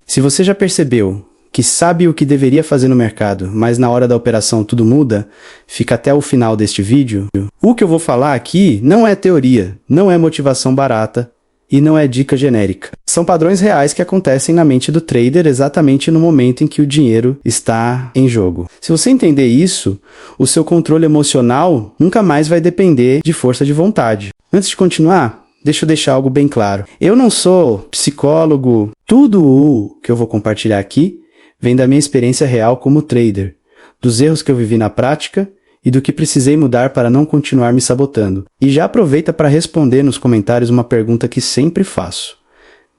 Se você já percebeu que sabe o que deveria fazer no mercado, mas na hora da operação tudo muda, fica até o final deste vídeo. O que eu vou falar aqui não é teoria, não é motivação barata e não é dica genérica. São padrões reais que acontecem na mente do trader exatamente no momento em que o dinheiro está em jogo. Se você entender isso, o seu controle emocional nunca mais vai depender de força de vontade. Antes de continuar, deixa eu deixar algo bem claro. Eu não sou psicólogo. Tudo o que eu vou compartilhar aqui vem da minha experiência real como trader, dos erros que eu vivi na prática e do que precisei mudar para não continuar me sabotando. E já aproveita para responder nos comentários uma pergunta que sempre faço.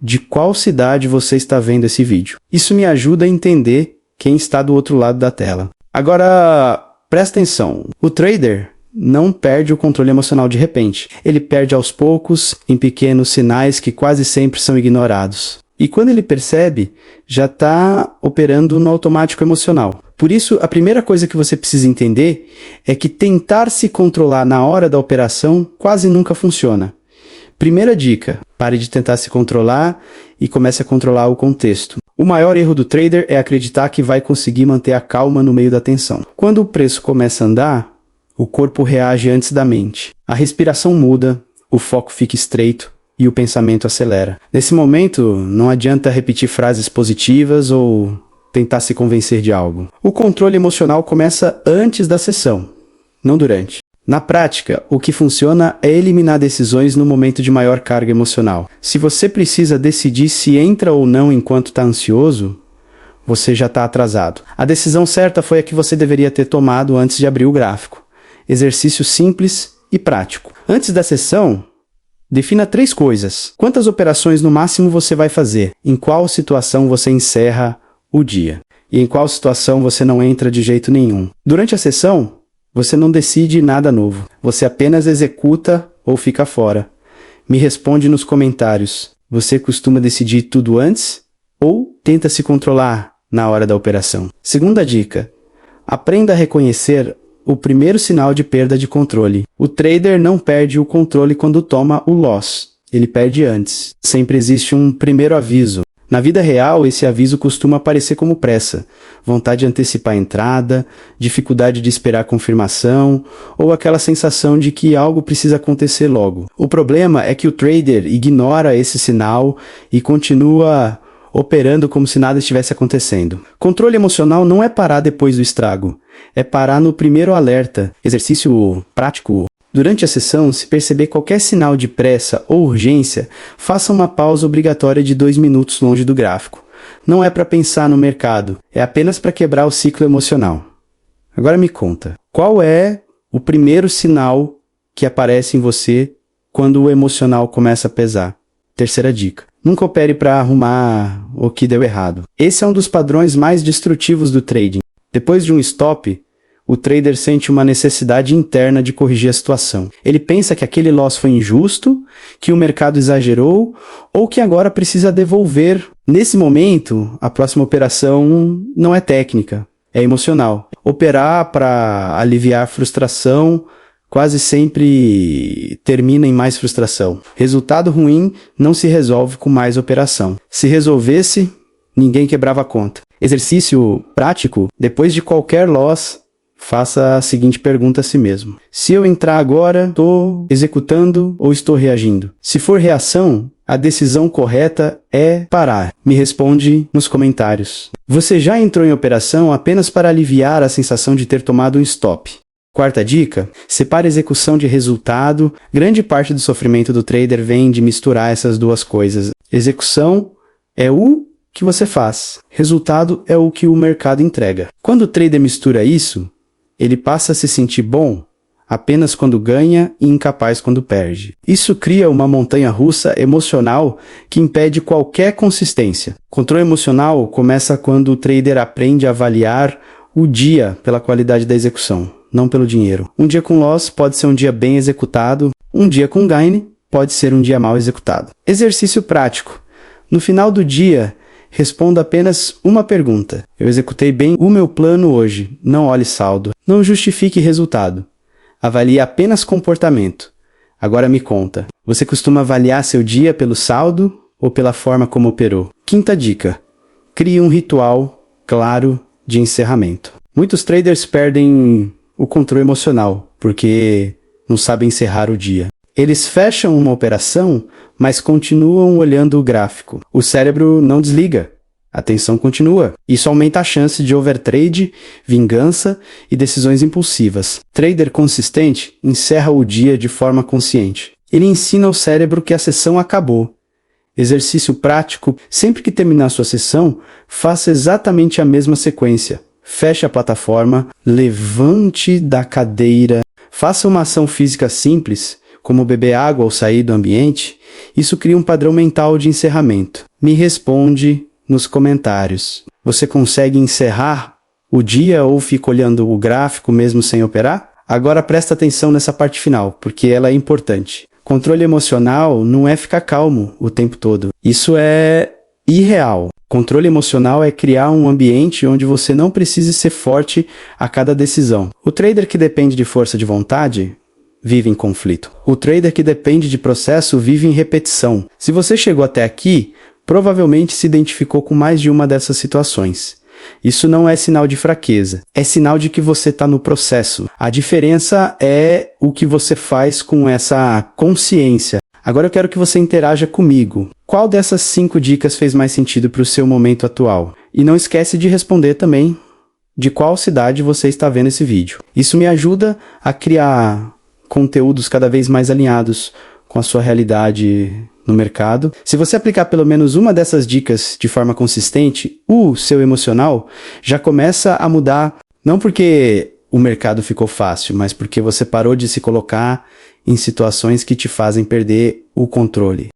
De qual cidade você está vendo esse vídeo? Isso me ajuda a entender quem está do outro lado da tela. Agora, presta atenção. O trader não perde o controle emocional de repente. Ele perde aos poucos, em pequenos sinais que quase sempre são ignorados. E quando ele percebe, já está operando no automático emocional. Por isso, a primeira coisa que você precisa entender é que tentar se controlar na hora da operação quase nunca funciona. Primeira dica, pare de tentar se controlar e comece a controlar o contexto. O maior erro do trader é acreditar que vai conseguir manter a calma no meio da tensão. Quando o preço começa a andar, o corpo reage antes da mente. A respiração muda, o foco fica estreito e o pensamento acelera. Nesse momento, não adianta repetir frases positivas ou tentar se convencer de algo. O controle emocional começa antes da sessão, não durante. Na prática, o que funciona é eliminar decisões no momento de maior carga emocional. Se você precisa decidir se entra ou não enquanto está ansioso, você já está atrasado. A decisão certa foi a que você deveria ter tomado antes de abrir o gráfico. Exercício simples e prático. Antes da sessão, defina 3 coisas. Quantas operações no máximo você vai fazer? Em qual situação você encerra o dia? E em qual situação você não entra de jeito nenhum? Durante a sessão, você não decide nada novo. Você apenas executa ou fica fora. Me responde nos comentários. Você costuma decidir tudo antes ou tenta se controlar na hora da operação? Segunda dica. Aprenda a reconhecer o primeiro sinal de perda de controle. O trader não perde o controle quando toma o loss. Ele perde antes. Sempre existe um primeiro aviso. Na vida real, esse aviso costuma aparecer como pressa, vontade de antecipar a entrada, dificuldade de esperar a confirmação, ou aquela sensação de que algo precisa acontecer logo. O problema é que o trader ignora esse sinal e continua operando como se nada estivesse acontecendo. Controle emocional não é parar depois do estrago, é parar no primeiro alerta. Exercício prático. Durante a sessão, se perceber qualquer sinal de pressa ou urgência, faça uma pausa obrigatória de 2 minutos longe do gráfico. Não é para pensar no mercado, é apenas para quebrar o ciclo emocional. Agora me conta, qual é o primeiro sinal que aparece em você quando o emocional começa a pesar? Terceira dica. Nunca opere para arrumar o que deu errado. Esse é um dos padrões mais destrutivos do trading. Depois de um stop, o trader sente uma necessidade interna de corrigir a situação. Ele pensa que aquele loss foi injusto, que o mercado exagerou, ou que agora precisa devolver. Nesse momento, a próxima operação não é técnica, é emocional. Operar para aliviar a frustração quase sempre termina em mais frustração. Resultado ruim não se resolve com mais operação. Se resolvesse, ninguém quebrava a conta. Exercício prático: depois de qualquer loss, faça a seguinte pergunta a si mesmo. Se eu entrar agora, estou executando ou estou reagindo? Se for reação, a decisão correta é parar. Me responde nos comentários. Você já entrou em operação apenas para aliviar a sensação de ter tomado um stop? Quarta dica, separe execução de resultado. Grande parte do sofrimento do trader vem de misturar essas duas coisas. Execução é o que você faz. Resultado é o que o mercado entrega. Quando o trader mistura isso, ele passa a se sentir bom apenas quando ganha e incapaz quando perde. Isso cria uma montanha-russa emocional que impede qualquer consistência. Controle emocional começa quando o trader aprende a avaliar o dia pela qualidade da execução, não pelo dinheiro. Um dia com loss pode ser um dia bem executado, um dia com gain pode ser um dia mal executado. Exercício prático. No final do dia, responda apenas uma pergunta. Eu executei bem o meu plano hoje. Não olhe saldo. Não justifique resultado. Avalie apenas comportamento. Agora me conta. Você costuma avaliar seu dia pelo saldo ou pela forma como operou? Quinta dica. Crie um ritual claro de encerramento. Muitos traders perdem o controle emocional porque não sabem encerrar o dia. Eles fecham uma operação, mas continuam olhando o gráfico. O cérebro não desliga. A tensão continua. Isso aumenta a chance de overtrade, vingança e decisões impulsivas. Trader consistente encerra o dia de forma consciente. Ele ensina ao cérebro que a sessão acabou. Exercício prático: sempre que terminar sua sessão, faça exatamente a mesma sequência. Feche a plataforma, levante da cadeira, faça uma ação física simples, como beber água ou sair do ambiente. Isso cria um padrão mental de encerramento. Me responde nos comentários. Você consegue encerrar o dia ou fica olhando o gráfico mesmo sem operar? Agora presta atenção nessa parte final, porque ela é importante. Controle emocional não é ficar calmo o tempo todo. Isso é irreal. Controle emocional é criar um ambiente onde você não precise ser forte a cada decisão. O trader que depende de força de vontade vive em conflito. O trader que depende de processo vive em repetição. Se você chegou até aqui, provavelmente se identificou com mais de uma dessas situações. Isso não é sinal de fraqueza, é sinal de que você está no processo. A diferença é o que você faz com essa consciência. Agora eu quero que você interaja comigo. Qual dessas 5 dicas fez mais sentido para o seu momento atual? E não esquece de responder também de qual cidade você está vendo esse vídeo. Isso me ajuda a criar conteúdos cada vez mais alinhados com a sua realidade no mercado. Se você aplicar pelo menos uma dessas dicas de forma consistente, o seu emocional já começa a mudar, não porque o mercado ficou fácil, mas porque você parou de se colocar em situações que te fazem perder o controle.